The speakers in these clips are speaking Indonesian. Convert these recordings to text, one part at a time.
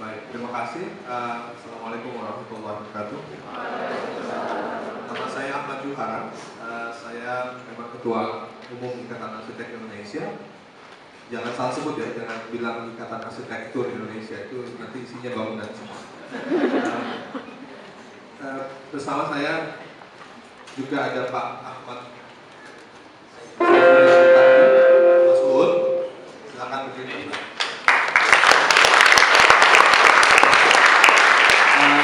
Baik, terima kasih. Assalamualaikum warahmatullahi wabarakatuh. Nama saya Ahmad Juhara. Saya memang Ketua Umum Ikatan Arsitek Indonesia. Jangan salah sebut ya, jangan bilang Ikatan Arsitektur Indonesia, itu nanti isinya bangunan semua. Bersama saya juga ada Pak Ahmad Mas Uud. Silakan berdiri.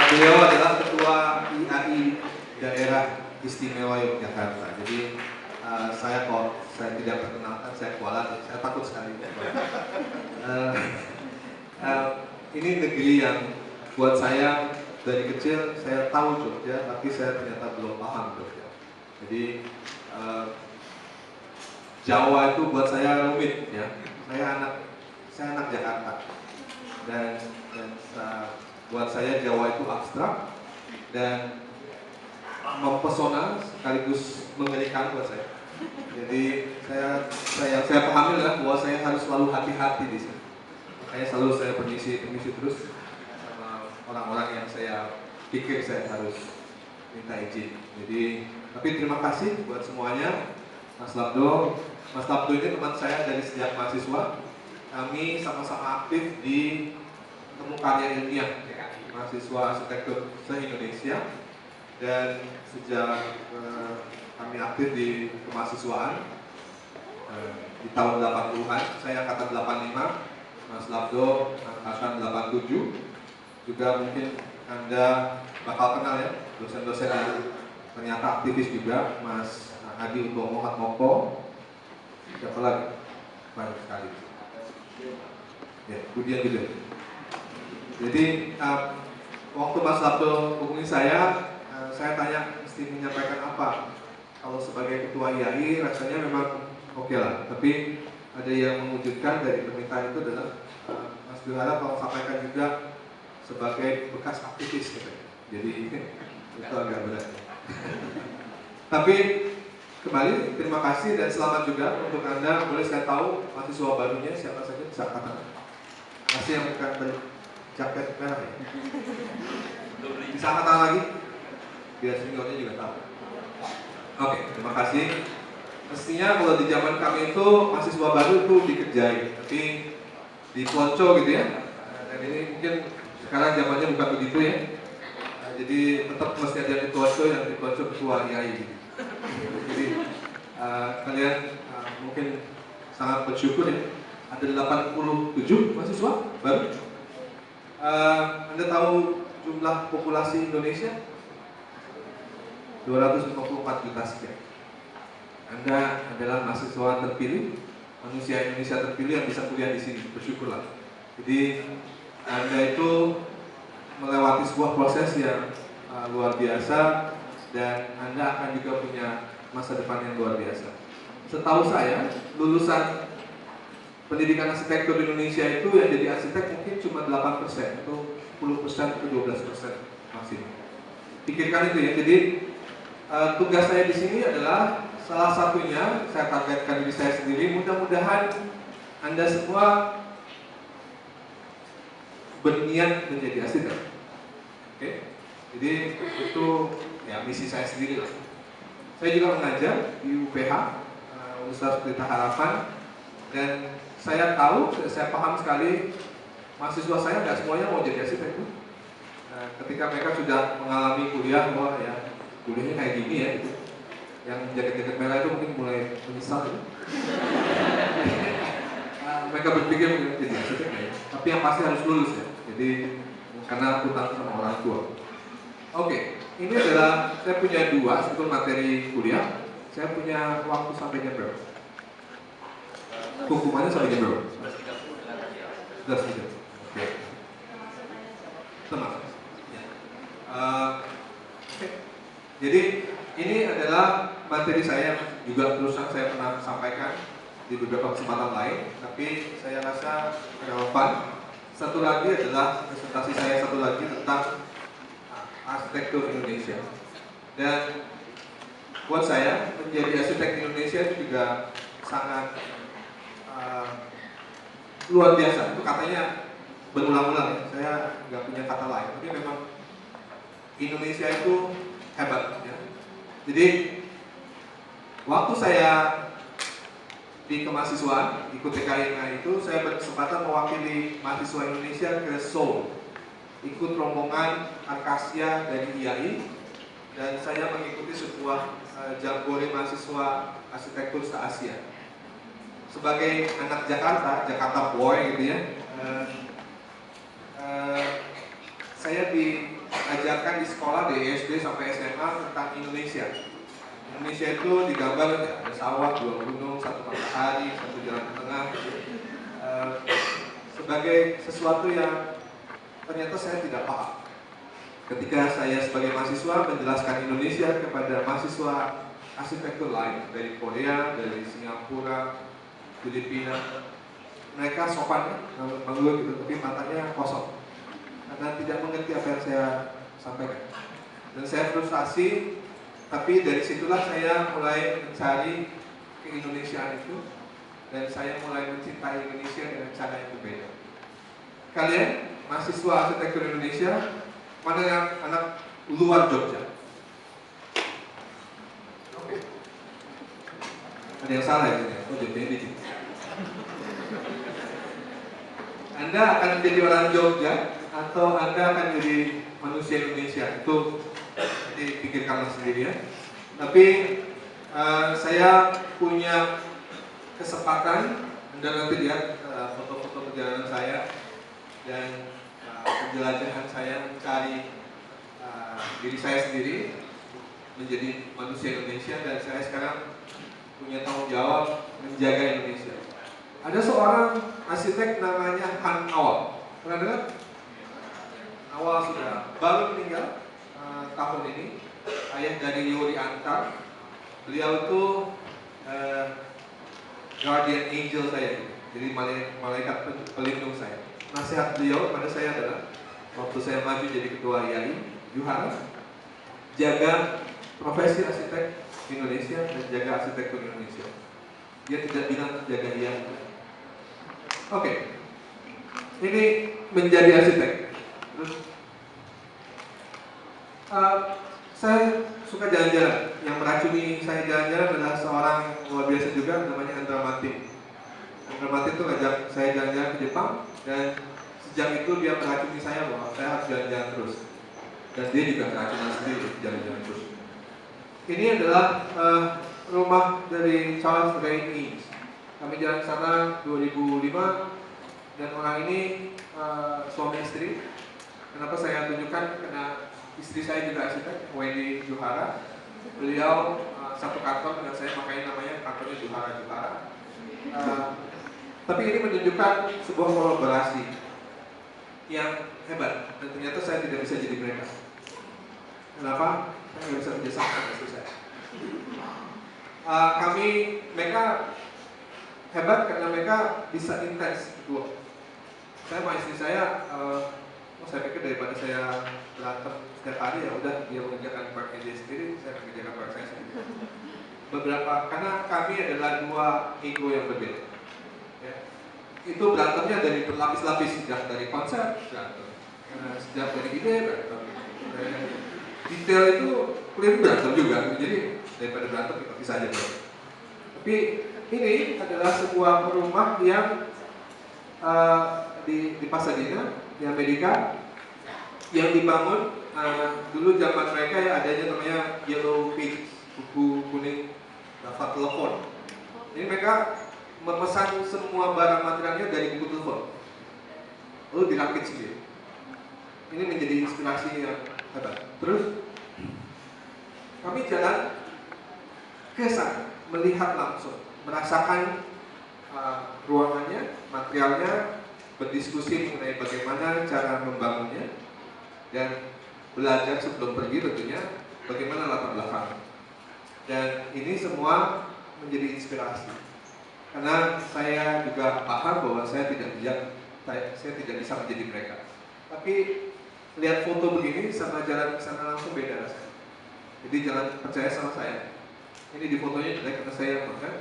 Beliau adalah Ketua IAI Daerah Istimewa Yogyakarta. Jadi saya tidak perkenalkan, saya kualat, saya takut sekali. Ini negeri yang buat saya dari kecil saya tahu Jogja, tapi saya ternyata belum paham Jogja. Jadi Jawa itu buat saya rumit ya. Saya anak Jakarta dan buat saya Jawa itu abstrak dan mempesona sekaligus mengerikan buat saya. Jadi saya pahami lah bahwa saya harus selalu hati-hati di sini. Makanya selalu saya permisi terus sama orang-orang yang saya pikir saya harus minta izin. Jadi tapi terima kasih buat semuanya. Mas Labdo ini teman saya dari sejak mahasiswa. Kami sama-sama aktif di temu karya ilmiah mahasiswa arsitektur se-Indonesia, dan sejak kami aktif di kemahasiswaan di tahun 80-an, saya angkatan 85, Mas Labdo angkatan 87, juga mungkin Anda bakal kenal ya dosen-dosen yang ternyata aktivis juga, Mas Adi Utomo Hatmoko, siapa lagi? Banyak sekali ya, Budian gitu. Jadi waktu Mas Labdo hubungi saya tanya mesti menyampaikan apa. Kalau sebagai ketua IAI rasanya memang oke lah, tapi ada yang mewujudkan dari permintaan itu adalah Mas Juhara kalau sampaikan juga sebagai bekas aktivis gitu. Jadi itu agak berat. Tapi kembali terima kasih dan selamat juga untuk Anda. Boleh saya tahu mahasiswa barunya siapa saja bisa katakan? Masih yang bukan jaket merah ya? Bisa angkat lagi? Biar seniornya juga tahu. Oke, terima kasih. Mestinya kalau di zaman kami itu mahasiswa baru itu dikerjain, tapi diponco gitu ya. Dan ini mungkin sekarang zamannya bukan begitu ya. Jadi tetap mesti ada diponco yang diponco ketua IAI gitu. Jadi kalian mungkin sangat bersyukur ya. Ada 87 mahasiswa baru. Anda tahu jumlah populasi Indonesia? 254 juta sekian. Anda adalah mahasiswa terpilih, manusia Indonesia terpilih yang bisa kuliah di sini. Bersyukurlah. Jadi Anda itu melewati sebuah proses yang luar biasa, dan Anda akan juga punya masa depan yang luar biasa. Setahu saya, lulusan pendidikan arsitektur di Indonesia itu yang jadi arsitek mungkin cuma 8%, atau 10% atau 12% maksimum. Pikirkan itu ya. Jadi tugas saya di sini adalah salah satunya saya targetkan diri saya sendiri. Mudah-mudahan Anda semua berniat menjadi arsitek. Oke? Jadi itu ya misi saya sendiri lah. Saya juga mengajar di UPH, Universitas Pelita Harapan, dan saya tahu, saya paham sekali mahasiswa saya nggak semuanya mau jadi arsitek. Ketika mereka sudah mengalami kuliah, wah ya kuliahnya kayak gini ya, gitu. Yang jaket-jaket merah itu mungkin mulai menyesal ya. Mereka berpikir mungkin jadi arsitek ya, tapi yang pasti harus lulus ya. Jadi karena hutang sama orang tua. Oke, ini adalah saya punya dua sebetulnya materi kuliah. Saya punya waktu sampai jam berapa? Hukumannya sampai jam berapa? 11.30. Oke. Tenang. Jadi ini adalah materi saya yang juga terus saya pernah sampaikan di beberapa kesempatan lain, tapi saya rasa relevan. Satu lagi adalah presentasi saya tentang arsitektur Indonesia. Dan buat saya menjadi arsitek Indonesia itu juga sangat luar biasa. Itu katanya berulang-ulang ya, saya nggak punya kata lain, tapi memang Indonesia itu hebat ya. Jadi waktu saya di kemahasiswaan, ikut TKINA itu, saya berkesempatan mewakili mahasiswa Indonesia ke Seoul, ikut rombongan Akasia dari IAI, dan saya mengikuti sebuah jambore mahasiswa arsitektur se-Asia. Sebagai anak Jakarta, Jakarta boy gitu ya, saya diajarkan di sekolah dari SD sampai SMA tentang Indonesia. Indonesia itu digambar ada sawah, dua gunung, satu matahari, satu jalan tengah, sebagai sesuatu yang ternyata saya tidak paham. Ketika saya sebagai mahasiswa menjelaskan Indonesia kepada mahasiswa arsitektur lain dari Korea, dari Singapura, Filipina, mereka sopan mengeluh gitu, tapi matanya kosong karena tidak mengerti apa yang saya sampaikan. Dan saya frustasi. Tapi dari situlah saya mulai mencari keindonesiaan itu, dan saya mulai mencintai Indonesia dengan cara yang berbeda. Kalian, mahasiswa arsitektur Indonesia, mana yang anak luar Jogja? Oke. Ada yang salah ya? Oh, Jogja ini. Anda akan menjadi orang Jogja atau Anda akan jadi manusia Indonesia? Itu dipikirkan sendiri ya. Tapi saya punya kesempatan, Anda nanti lihat foto-foto perjalanan saya dan penjelajahan saya mencari diri saya sendiri menjadi manusia Indonesia, dan saya sekarang punya tanggung jawab menjaga Indonesia. Ada seorang arsitek namanya Han Awal. Pernah dengar? Awal sudah baru meninggal tahun ini, ayah dari Yuri Antar. Beliau itu guardian angel saya, jadi malaikat pelindung saya. Nasihat beliau pada saya adalah, waktu saya maju jadi ketua IAI, Juhara, jaga profesi arsitek Indonesia dan jaga arsitektur Indonesia. Dia tidak bilang jaga IAI. Oke, ini menjadi arsitek. Terus saya suka jalan-jalan. Yang meracuni saya jalan-jalan adalah seorang luar biasa juga, namanya Andra Matin. Andra Matin itu ngajak saya jalan-jalan ke Jepang, dan sejak itu dia meracuni saya bahwa saya harus jalan-jalan terus. Dan dia juga keracunan sendiri jalan-jalan terus. Ini adalah rumah dari Charles Ray Eames. Kami jalan sana 2005, dan orang ini suami istri. Kenapa saya tunjukkan? Karena istri saya juga arsitek, Wendy Juhara. Beliau satu kantor dengan saya, makanya namanya kantornya Juhara. Tapi ini menunjukkan sebuah kolaborasi yang hebat, dan ternyata saya tidak bisa jadi mereka. Kenapa? Saya nggak bisa kerjasama dengan istri saya. Mereka hebat karena mereka bisa intens berdua. Saya sama istri saya, saya pikir daripada saya berantem setiap hari, ya udah dia mengerjakan partnya dia sendiri, saya mengerjakan part saya sendiri. Karena kami adalah dua ego yang berbeda. Ya. Itu berantemnya dari berlapis-lapis, sejak dari konsep berantem, sejak dari ide berantem, detail itu clear berantem juga. Jadi daripada berantem kita bisa aja berantem. Tapi ini adalah sebuah rumah yang di Pasadena, di Amerika, yang dibangun dulu zaman mereka ya, adanya namanya Yellow Page, buku kuning daftar telepon. Jadi mereka memesan semua barang materialnya dari buku telepon, lalu dirakit sendiri. Ini menjadi inspirasi yang hebat. Terus kami jalan ke sana, melihat langsung, merasakan ruangannya, materialnya, berdiskusi mengenai bagaimana cara membangunnya, dan belajar sebelum pergi tentunya bagaimana latar belakang. Dan ini semua menjadi inspirasi, karena saya juga paham bahwa saya tidak bisa menjadi mereka. Tapi lihat foto begini sama jalan ke sana langsung beda rasanya. Jadi jangan percaya sama saya. Ini di fotonya jelek karena saya yang makan.